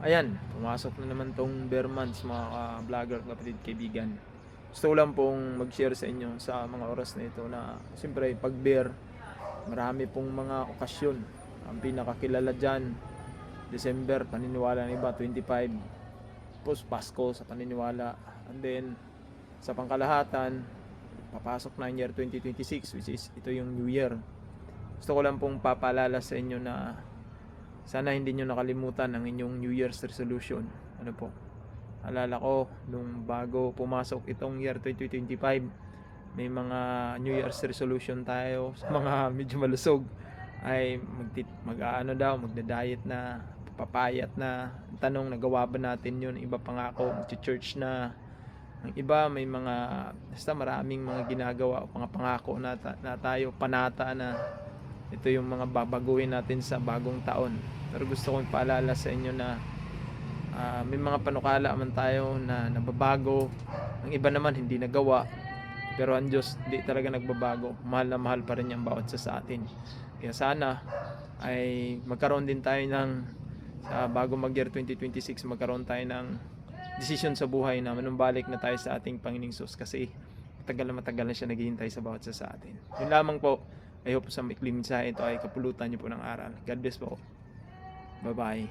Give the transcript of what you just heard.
Ayan, pumasok na naman tong bear months mga ka-vlogger, kapatid, kaibigan. Gusto ko lang pong mag-share sa inyo sa mga oras na ito na siyempre pag bear, marami pong mga okasyon. Ang pinakakilala dyan, December, paniniwala ng iba, 25. Tapos Pasko sa paniniwala. And then, sa pangkalahatan, papasok na ang year 2026, which is ito yung New Year. Gusto ko lang pong papaalala sa inyo na sana hindi nyo nakalimutan ang inyong New Year's resolution. Ano po? Alala ko, nung bago pumasok itong year 2025, may mga New Year's resolution tayo sa mga medyo malusog. Ay magda-diet na, papayat na. Tanong, nagawa ba natin yun? Iba pangako, mag-church na. Ang iba may mga, basta maraming mga ginagawa o mga pangako na tayo, panata na. Ito yung mga babaguhin natin sa bagong taon. Pero gusto kong paalala sa inyo na may mga panukala man tayo na nababago. Ang iba naman hindi nagawa. Pero ang Diyos hindi talaga nagbabago. Mahal na mahal pa rin yung bawat isa sa atin. Kaya sana ay magkaroon din tayo ng bago mag year 2026, magkaroon tayo ng desisyon sa buhay na manumbalik na tayo sa ating Panginoong Hesus, kasi matagal na siya naghihintay sa bawat isa sa atin. Yun lamang po. I hope sa maikling mensahe ito ay kapulutan niyo po ng aral. God bless po. Bye bye.